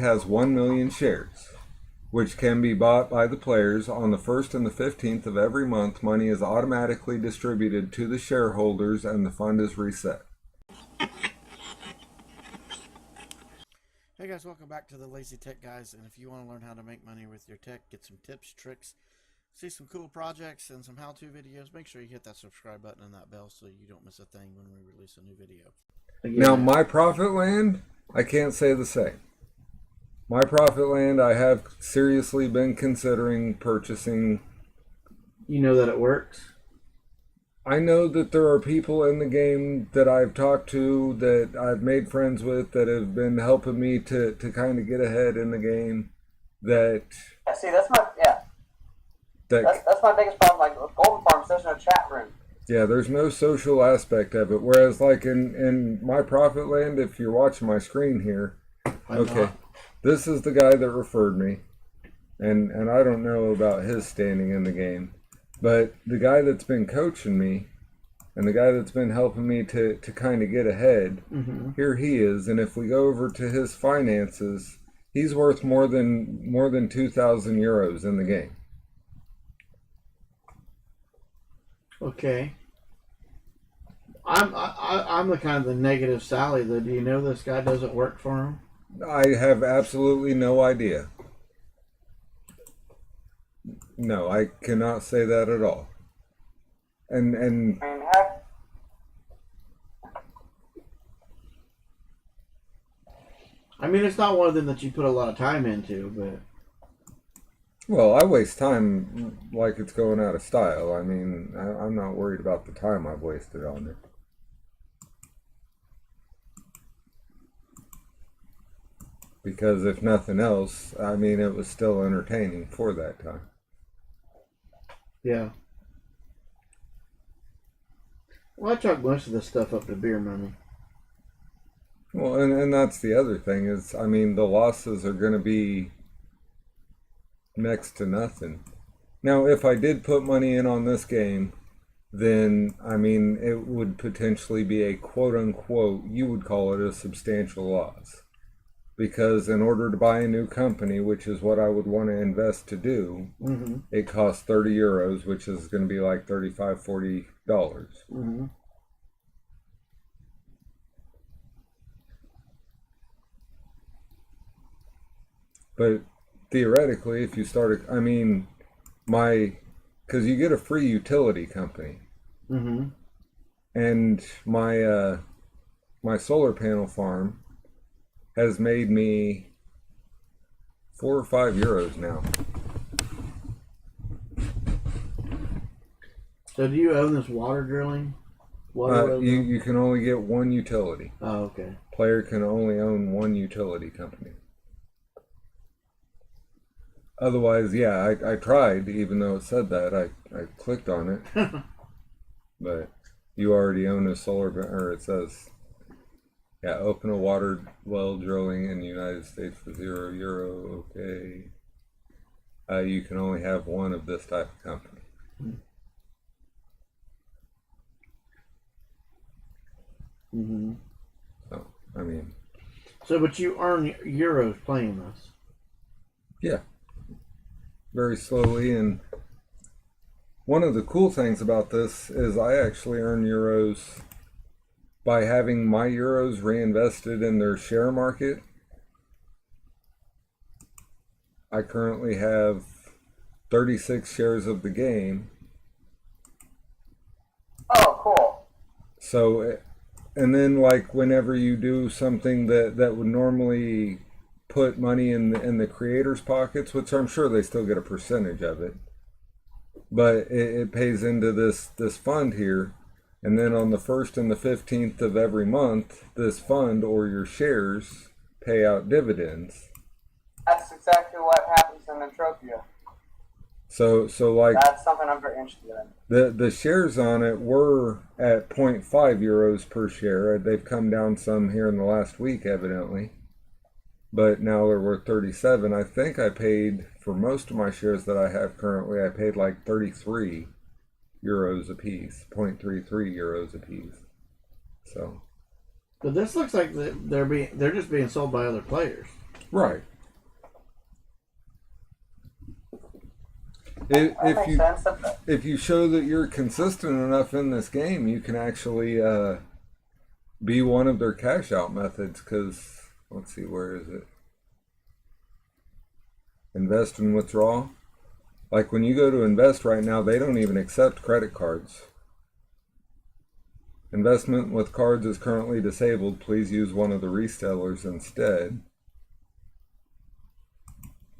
has 1 million shares, which can be bought by the players. On the 1st and the 15th of every month, money is automatically distributed to the shareholders and the fund is reset. Hey guys, welcome back to the Lazy Tech Guys, and if you want to learn how to make money with your tech, get some tips, tricks, see some cool projects and some how-to videos, make sure you hit that subscribe button and that bell so you don't miss a thing when we release a new video. Now, my Profit Land, I can't say the same. My Profit Land, I have seriously been considering purchasing. You know that it works? I know that there are people in the game that I've talked to, that I've made friends with, that have been helping me to kind of get ahead in the game. That's my biggest problem. Like with Golden Farms, there's no chat room. Yeah, there's no social aspect of it. Whereas, like in my Profit Land, if you're watching my screen here, okay, this is the guy that referred me, and I don't know about his standing in the game. But the guy that's been coaching me and the guy that's been helping me to kind of get ahead, here he is. And if we go over to his finances, he's worth more than 2,000 euros in the game. Okay. I'm the kind of the negative Sally, though. Do you know this guy doesn't work for him? I have absolutely no idea. No, I cannot say that at all. And I mean, heck, I mean, it's not one of them that you put a lot of time into, but... well, I waste time like it's going out of style. I mean, I'm not worried about the time I've wasted on it. Because if nothing else, I mean, it was still entertaining for that time. Yeah. Well, I chalk most of this stuff up to beer money. Well, and that's the other thing is, I mean, the losses are going to be next to nothing. Now, if I did put money in on this game, then, I mean, it would potentially be a quote-unquote, you would call it a substantial loss. Because in order to buy a new company, which is what I would want to invest to do, it costs 30 euros, which is going to be like $35, $40. But theoretically, if you start, I mean, because you get a free utility company. And my solar panel farm has made me 4 or 5 euros now. So do you own this water drilling? You can only get one utility. Oh, okay. Player can only own one utility company. Otherwise, yeah, I tried, even though it said that. I clicked on it. But you already own a solar, or it says... yeah, open a water well drilling in the United States for €0. Okay. You can only have one of this type of company. So, I mean. So, but you earn euros playing this? Yeah. Very slowly. And one of the cool things about this is I actually earn euros by having my euros reinvested in their share market. I currently have 36 shares of the game. oh, cool. So, and then like whenever you do something that would normally put money in the creators' pockets, which I'm sure they still get a percentage of it, but it pays into this fund here. And then on the 1st and the 15th of every month, this fund or your shares pay out dividends. That's exactly what happens in Entropia. So like That's something I'm very interested in. the shares on it were at 0.5 euros per share. They've come down some here in the last week, evidently. But now they're worth 37. I think I paid, for most of my shares that I have currently, I paid like 33 euros a piece, 0.33 euros a piece. So, but this looks like they're just being sold by other players. right. If, That if makes you sense. if you show that you're consistent enough in this game, you can actually be one of their cash out methods. Because let's see, where is it? Invest and withdraw. Like when you go to invest right now, they don't even accept credit cards. Investment with cards is currently disabled. Please use one of the resellers instead.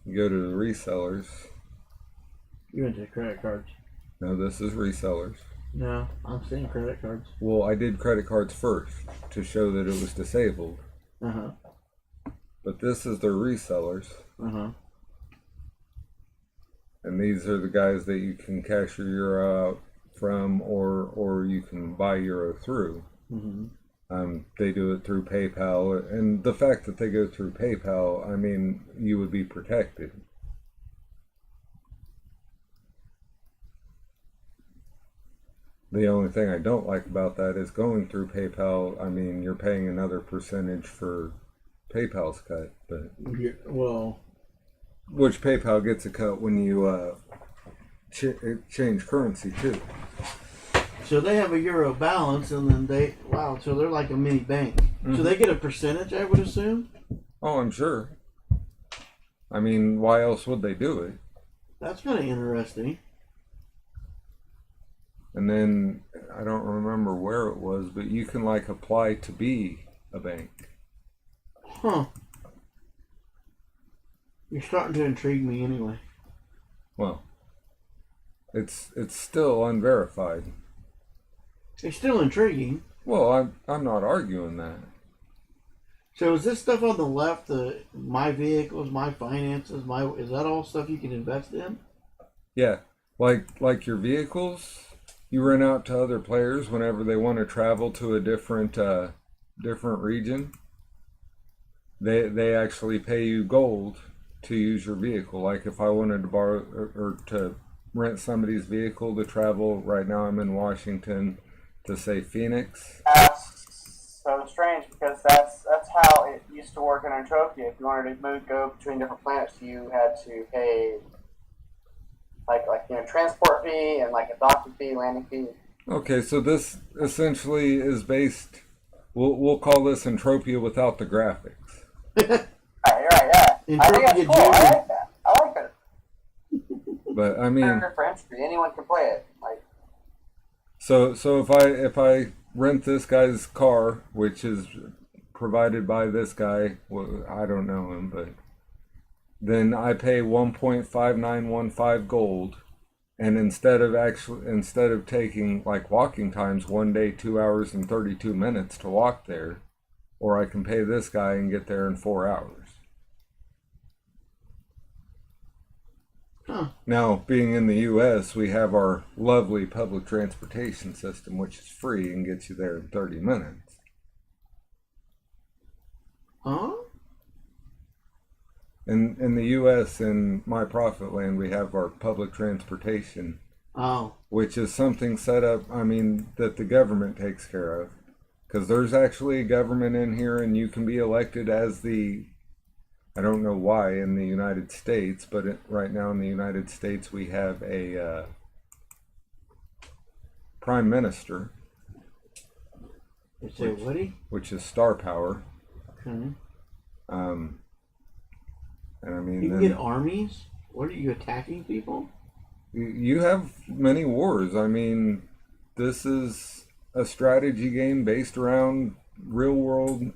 You go to the resellers. You went to credit cards. No, this is resellers. No, I'm seeing credit cards. Well, I did credit cards first to show that it was disabled. Uh-huh. But this is their resellers. Uh-huh. And these are the guys that you can cash your euro out from, or you can buy euro through. Mm-hmm. They do it through PayPal, and the fact that they go through PayPal, I mean, you would be protected. The only thing I don't like about that is going through PayPal. I mean, you're paying another percentage for PayPal's cut, but Well, which PayPal gets a cut when you change currency too. so they have a euro balance, and then so they're like a mini bank. Mm-hmm. So they get a percentage, I would assume. Oh, I'm sure. I mean, why else would they do it? That's kind of interesting. And then I don't remember where it was, but you can like apply to be a bank. Huh. You're starting to intrigue me anyway. Well, it's still unverified. It's still intriguing. Well, I'm not arguing that. So is this stuff on the left, my vehicles, my finances, is that all stuff you can invest in? Yeah, like your vehicles, you rent out to other players whenever they want to travel to a different region. They actually pay you gold to use your vehicle. Like if I wanted to borrow or to rent somebody's vehicle to travel, right now I'm in Washington, to say Phoenix. That's so strange because that's how it used to work in Entropia. If you wanted to go between different planets, you had to pay like transport fee and like a docking fee, landing fee. Okay, so this essentially is based. We'll call this Entropia without the graphics. Right, yeah. I think that's cool. I like that. I like it. But I mean, for entry, anyone can play it. Like, so if I rent this guy's car, which is provided by this guy, well, I don't know him, but then I pay 1.5915 gold, and instead of taking like walking times 1 day 2 hours and 32 minutes to walk there, or I can pay this guy and get there in 4 hours. Huh. Now, being in the U.S., we have our lovely public transportation system, which is free and gets you there in 30 minutes. Huh? In the U.S., in my Profit Land, we have our public transportation, which is something set up, I mean, that the government takes care of. Because there's actually a government in here, and you can be elected as I don't know why in the United States, but right now in the United States we have a prime minister. It's a Woody? Which is star power. Okay. And I mean, you can get armies? What are you, attacking people? You have many wars. I mean, this is a strategy game based around real world.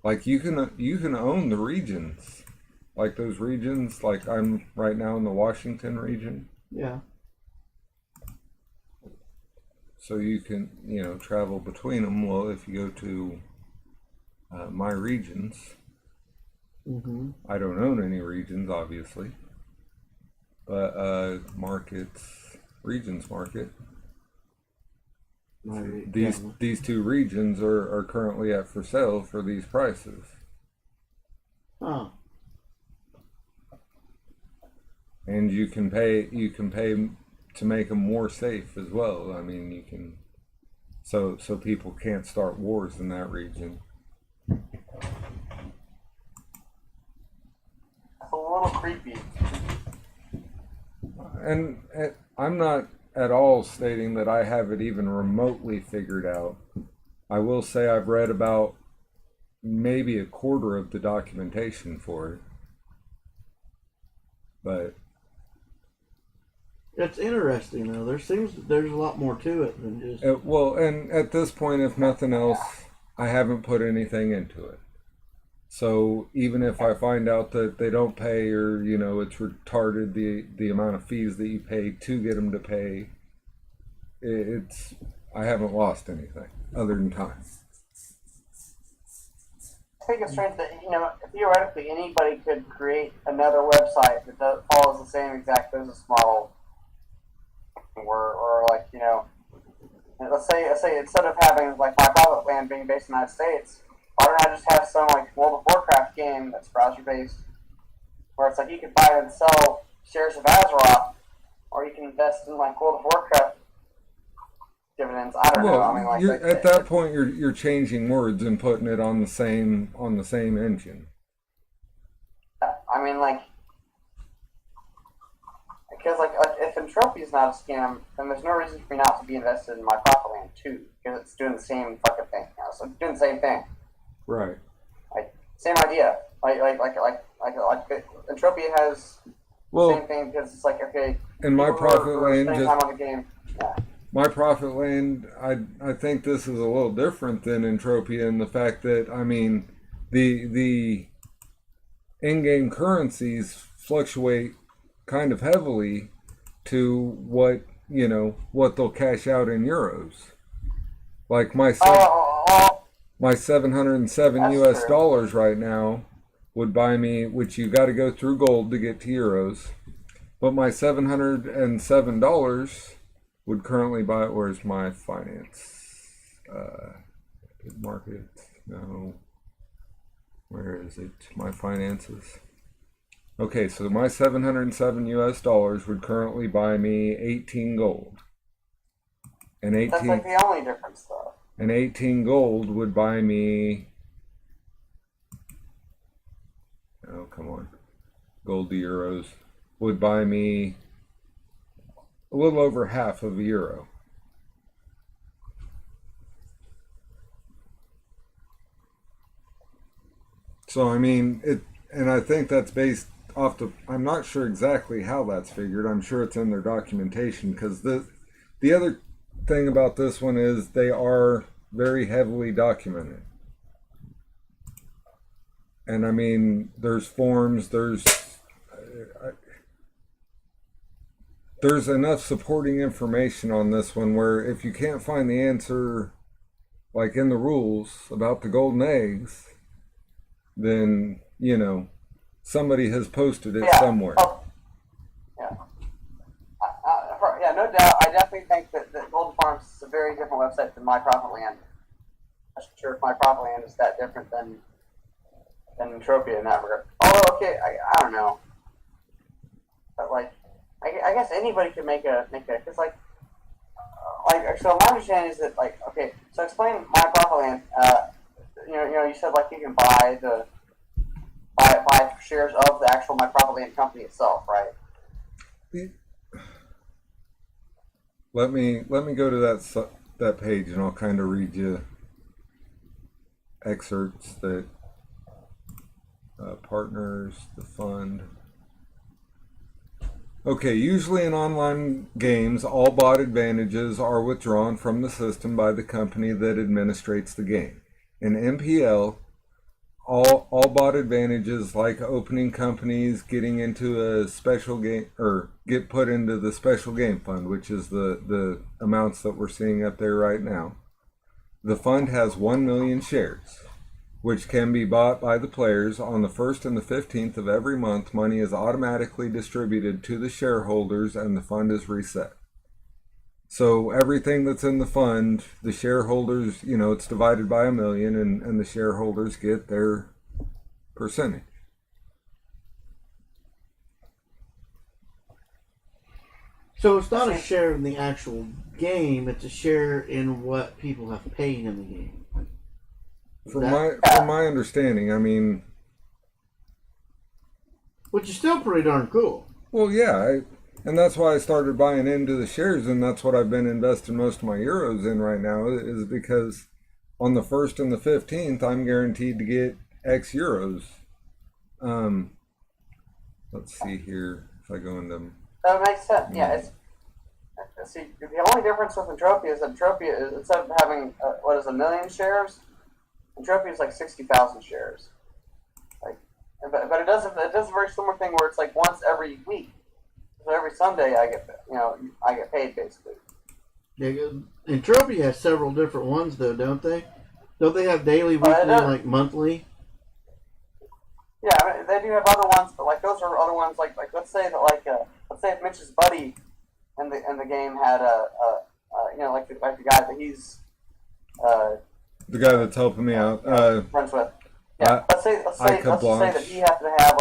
Like you can own the regions, like those regions. Like I'm right now in the Washington region. Yeah. So you can travel between them. Well, if you go to my regions, I don't own any regions, obviously, but regions market. These two regions are currently up for sale for these prices. Huh. And you can pay to make them more safe as well. I mean, you can so people can't start wars in that region. That's a little creepy. and I'm not at all stating that I have it even remotely figured out. I will say I've read about maybe a quarter of the documentation for it. But It's interesting though. There's a lot more to it than just. well, and at this point, if nothing else, I haven't put anything into it. So even if I find out that they don't pay, or it's retarded the amount of fees that you pay to get them to pay, I haven't lost anything other than time. I think it's strange that theoretically anybody could create another website that follows the same exact business model, or like let's say instead of having like my Profit Land being based in the United States, why don't I just have some like World of Warcraft game that's browser based, where it's like you can buy and sell shares of Azeroth, or you can invest in like World of Warcraft dividends. I don't know. I mean, like at that point, you're changing words and putting it on the same engine. I mean, like, because like if Entropy is not a scam, then there's no reason for me not to be invested in my Profit Land too, because it's doing the same fucking thing. So it's doing the same thing. Right. Like same idea. Like Entropy has the same thing, because it's like, okay. And my Profit Land just time on the game. Yeah. My Profit Land, I think this is a little different than Entropia in the fact that, I mean, the in-game currencies fluctuate kind of heavily to what they'll cash out in euros. Like my 707 US dollars right now would buy me, which you got to go through gold to get to euros, but my $707 would currently buy it. Where's my finance? Market? No. Where is it? My finances. Okay, so my 707 US dollars would currently buy me 18 gold. And 18. That's like the only difference, though. And 18 gold would buy me. Oh, come on. Gold to euros would buy me a little over half of a euro. So I mean and I think that's based off I'm not sure exactly how that's figured. I'm sure it's in their documentation, because the other thing about this one is they are very heavily documented. And I mean, there's forms, there's enough supporting information on this one where if you can't find the answer, like in the rules about the golden eggs, then, somebody has posted it somewhere. Oh, yeah. Yeah, no doubt. I definitely think that Golden Farms is a very different website than My Profit Land. I'm not sure if My Profit Land is that different than Entropia in that regard. Although, okay, I don't know. But, like, I guess anybody could make a, because, so my understanding is that, like, okay, so explain My Profit Land. You said, like, you can buy shares of the actual My Profit Land company itself, right? Let me go to that page, and I'll kind of read you excerpts that partners, the fund. Okay, usually in online games, all bought advantages are withdrawn from the system by the company that administrates the game. In MPL, all bought advantages, like opening companies, getting into a special game, or get put into the special game fund, which is the amounts that we're seeing up there right now. The fund has 1 million shares, which can be bought by the players. On the 1st and the 15th of every month, money is automatically distributed to the shareholders and the fund is reset. So everything that's in the fund, the shareholders, it's divided by 1 million, and the shareholders get their percentage. So it's not a share in the actual game, it's a share in what people have paid in the game. From my understanding, I mean, which is still pretty darn cool. Well, yeah, And that's why I started buying into the shares, and that's what I've been investing most of my euros in right now, is because on the 1st and the 15th, I'm guaranteed to get X euros. Let's see here if I go into. That makes sense. Yeah, it's see the only difference with Entropia is that Entropia is, instead of having what is 1 million shares, Entropia is like 60,000 shares. Like, but it does a very similar thing where it's like once every week. So every Sunday I get paid basically. Yeah, Entropia has several different ones though, don't they? Don't they have daily, weekly, like monthly? Yeah, I mean, they do have other ones, but like those are other ones. Like let's say that let's say if Mitch's buddy in the game had like the guy that he's The guy that's helping me out. Friends with. Yeah, let's just say that he happened to have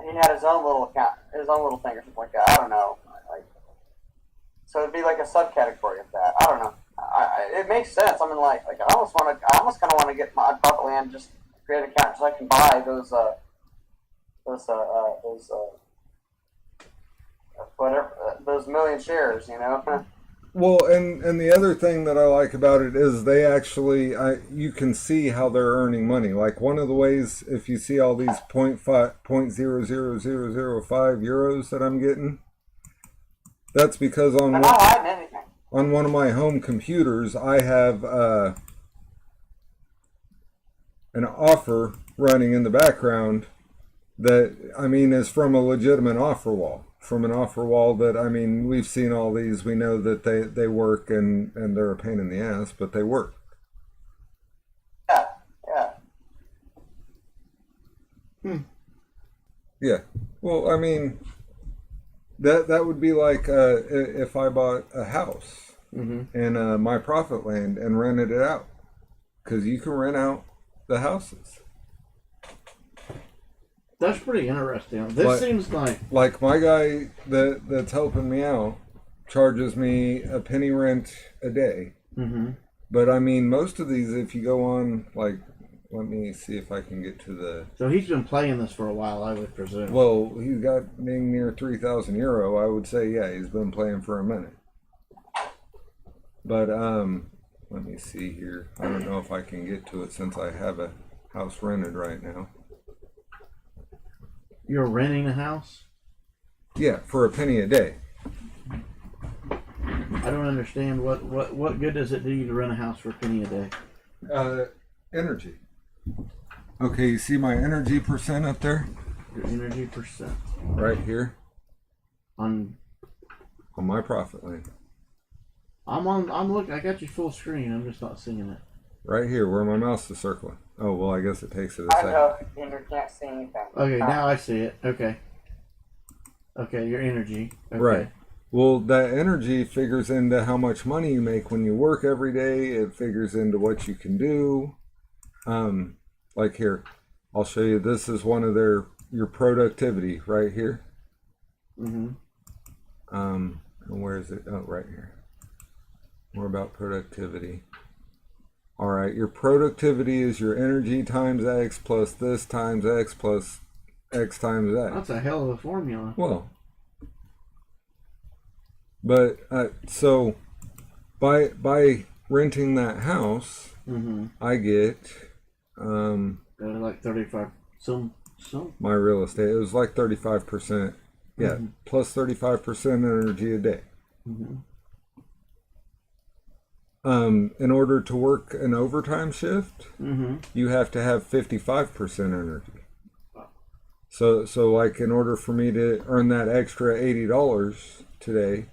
he had his own little account, his own little thing or something like that. I don't know. So it'd be like a subcategory of that. I don't know. It makes sense. I mean, like I almost kind of want to get my Profit Land, just create an account so I can buy those million shares, you know. Well, and the other thing that I like about it is they actually, you can see how they're earning money. Like one of the ways, if you see all these 0.00005 euros that I'm getting, that's because on one of my home computers, I have an offer running in the background that, I mean, is from a legitimate offer wall. From an offer wall that, I mean, we've seen all these. We know that they work and they're a pain in the ass, but they work. Yeah. Yeah. Well, I mean, that would be like if I bought a house in my Profit Land and rented it out, because you can rent out the houses. That's pretty interesting. This seems like my guy that's helping me out charges me a penny rent a day. Mm-hmm. But I mean, most of these, if you go on, like, let me see if I can get to the. So he's been playing this for a while, I would presume. Well, he's got dang near 3,000 euro. I would say, yeah, he's been playing for a minute. But let me see here. I don't know if I can get to it since I have a house rented right now. You're renting a house? Yeah, for a penny a day. I don't understand what good does it do you to rent a house for a penny a day? Energy. Okay, you see my energy percent up there? Your energy percent. Right here. On my Profit Land. I'm looking. I got you full screen. I'm just not seeing it. Right here, where my mouse is circling. Oh, well, I guess it takes it a I second. know, you can't see anything. Okay, now I see it. Okay, your energy. Okay. Right. Well, that energy figures into how much money you make when you work every day. It figures into what you can do. Like here, I'll show you. This is one of your productivity right here. Mm-hmm. And where is it? Oh, right here. More about productivity. All right, your productivity is your energy times X plus this times X plus X times X. That's a hell of a formula. Well, but so by renting that house, I get like 35 some my real estate. It was like 35%. Yeah, plus 35% energy a day. In order to work an overtime shift, you have to have 55% energy. So like in order for me to earn that extra $80 today,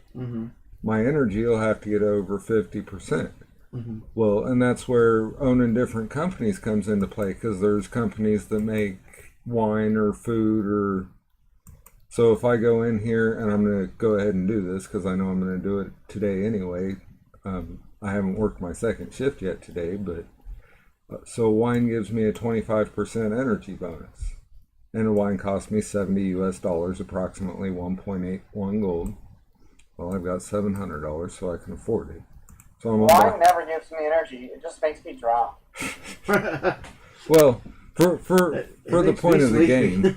my energy will have to get over 50%. Well, and that's where owning different companies comes into play, because there's companies that make wine or food or. So if I go in here, and I'm going to go ahead and do this because I know I'm going to do it today anyway. I haven't worked my second shift yet today, but so wine gives me a 25% energy bonus, and a wine costs me $70 US, approximately 1.81 gold. Well, I've got $700, so I can afford it. So I'm wine never gives me energy; it just makes me drunk. Well, for the point of the game,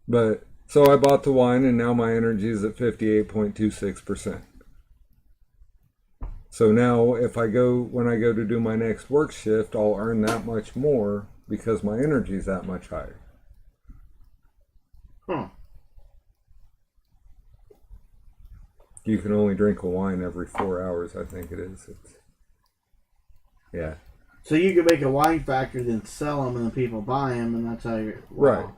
but So I bought the wine, and now my energy is at 58.26%. So now when I go to do my next work shift, I'll earn that much more because my energy is that much higher. Huh. You can only drink a wine every 4 hours, I think it is. Yeah. So you can make a wine factory, then sell them, and then people buy them, and that's how you're... Wow. Right.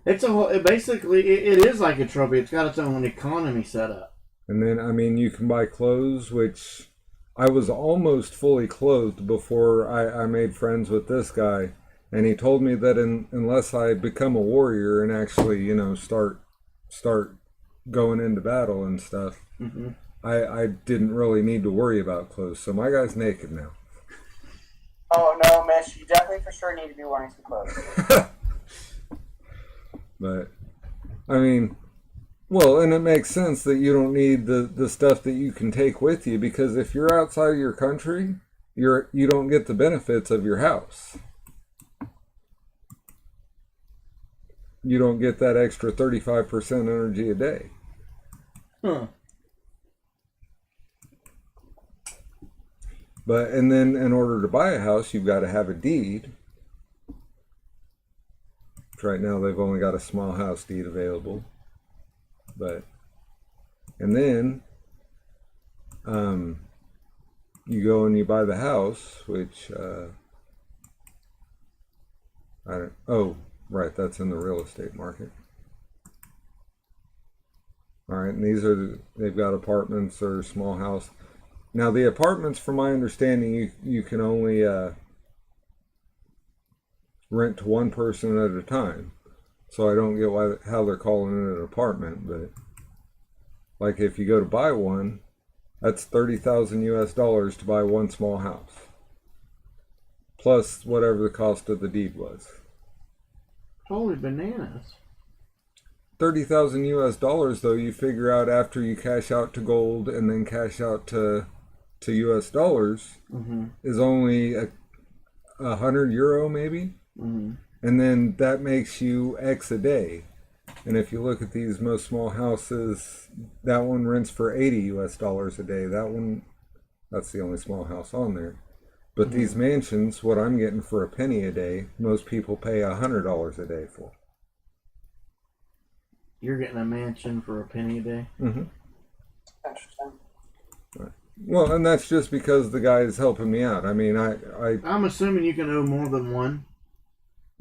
It's it is like a trophy. It's got its own economy set up. And then, I mean, you can buy clothes, which I was almost fully clothed before I made friends with this guy. And he told me that unless I become a warrior and actually, start going into battle and stuff, I didn't really need to worry about clothes. So my guy's naked now. Oh no, Mitch, you definitely for sure need to be wearing some clothes. But, I mean, well, and it makes sense that you don't need the stuff that you can take with you, because if you're outside of your country, you don't get the benefits of your house. You don't get that extra 35% energy a day. Huh. And then in order to buy a house, you've got to have a deed. Right now they've only got a small house deed available. And then you go and you buy the house, which right, that's in the real estate market. All right, and they've got apartments or small house. Now the apartments, from my understanding, you can only rent to one person at a time. So I don't get how they're calling it an apartment, but like if you go to buy one, that's $30,000 to buy one small house, plus whatever the cost of the deed was. Holy bananas! $30,000 though, you figure out after you cash out to gold and then cash out to US dollars, is only €100 maybe. And then that makes you X a day. And if you look at these most small houses, that one rents for $80 a day. That's the only small house on there. But these mansions, what I'm getting for a penny a day, most people pay $100 a day for. You're getting a mansion for a penny a day? Interesting. Right. Well, and that's just because the guy is helping me out. I mean, I'm assuming you can own more than one.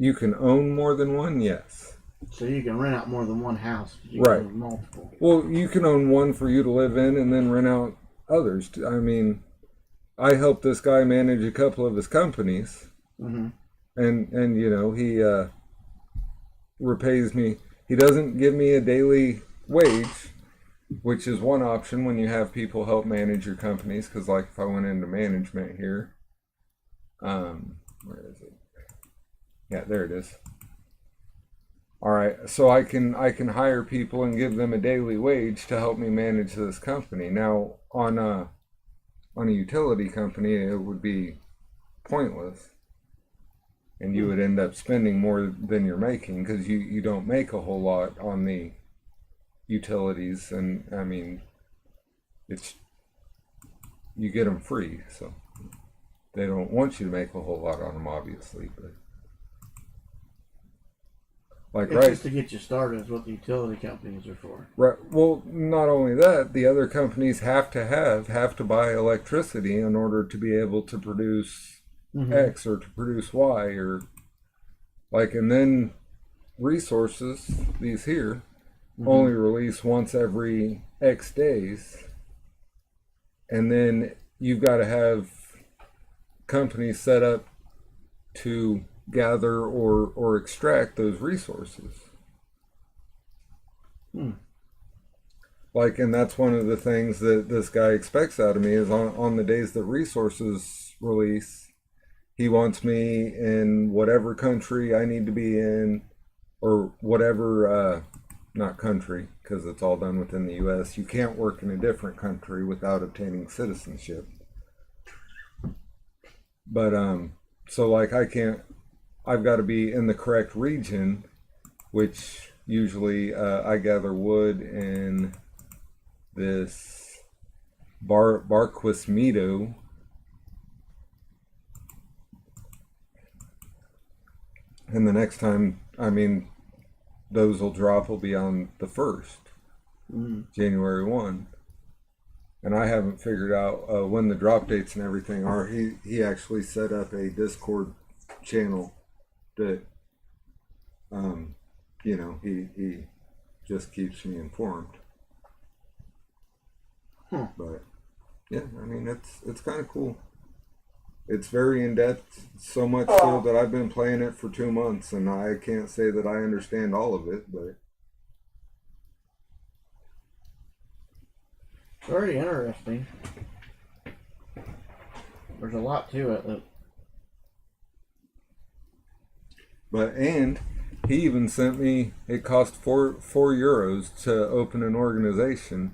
You can own more than one, yes. So you can rent out more than one house. You Right. can own multiple. Well, you can own one for you to live in and then rent out others. I mean, I helped this guy manage a couple of his companies. And he repays me. He doesn't give me a daily wage, which is one option when you have people help manage your companies. Because like if I went into management here, where is it? Yeah, there it is. All right, so I can hire people and give them a daily wage to help me manage this company. Now, on a utility company, it would be pointless, and you would end up spending more than you're making because you don't make a whole lot on the utilities, and I mean, you get them free, so they don't want you to make a whole lot on them, obviously, but. It's just to get you started is what the utility companies are for. Right. Well, not only that, the other companies have to buy electricity in order to be able to produce X or to produce Y and then resources, these here, only release once every X days. And then you've got to have companies set up to gather or extract those resources. And that's one of the things that this guy expects out of me is on the days that resources release, he wants me in whatever country I need to be in, or whatever, not country, because it's all done within the U.S. You can't work in a different country without obtaining citizenship. But, so like I've got to be in the correct region, which usually I gather wood in this Barquis Meadow. And the next time, I mean, those will drop will be on the 1st, January 1. And I haven't figured out when the drop dates and everything are. He actually set up a Discord channel that, you know, he just keeps me informed. But yeah, I mean, it's kind of cool. It's very in depth, so much so that I've been playing it for 2 months, and I can't say that I understand all of it, but Very interesting. There's a lot to it. and he even sent me. It cost four euros to open an organization.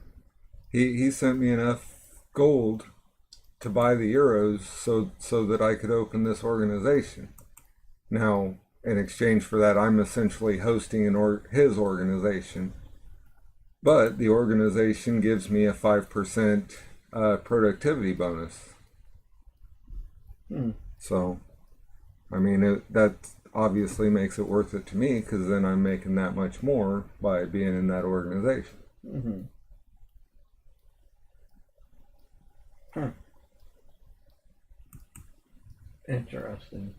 He sent me enough gold to buy the euros so that I could open this organization. Now, in exchange for that, I'm essentially hosting his organization. But the organization gives me a 5% productivity bonus. So, I mean, that obviously makes it worth it to me, because then I'm making that much more by being in that organization. Interesting.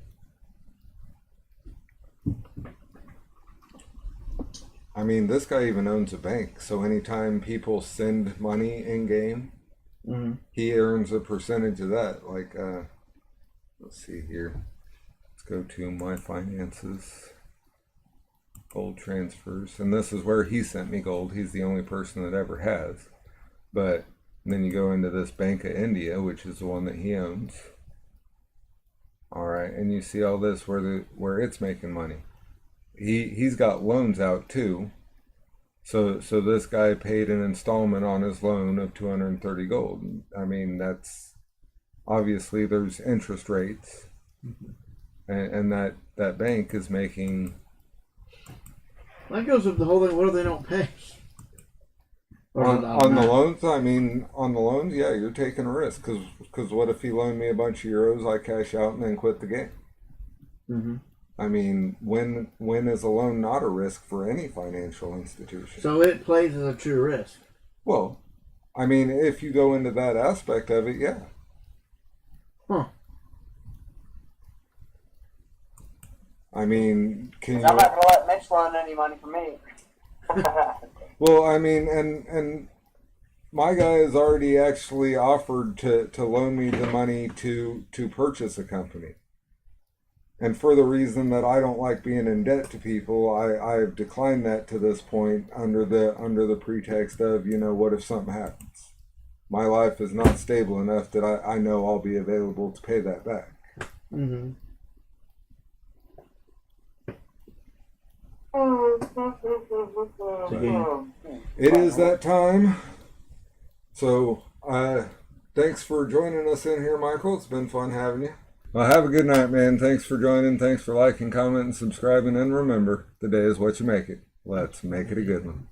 I mean, this guy even owns a bank, so anytime people send money in game, he earns a percentage of that. Like, let's see here. Let's go to my finances, gold transfers, and this is where he sent me gold. He's the only person that ever has. But then you go into this Bank of India, which is the one that he owns. All right, and you see all this where it's making money. He's got loans out too. So this guy paid an installment on his loan of 230 gold. I mean, that's obviously there's interest rates, and that bank is making. That goes with the whole thing. What if they don't pay? On the loans, I mean, on the loans, yeah, you're taking a risk, because what if he loaned me a bunch of euros, I cash out and then quit the game? I mean, when is a loan not a risk for any financial institution? So it plays as a true risk. Well, I mean, if you go into that aspect of it, yeah. I mean, I'm not going to let Mitch loan any money from me. Well, I mean, and my guy has already actually offered to loan me the money to purchase a company. And for the reason that I don't like being in debt to people, I've declined that to this point under the pretext of, you know, what if something happens? My life is not stable enough that I know I'll be available to pay that back. It is that time. So, thanks for joining us in here, Michael. It's been fun having you. Well, have a good night, man. Thanks for joining. Thanks for liking, commenting, subscribing, and remember, the day is what you make it. Let's make it a good one.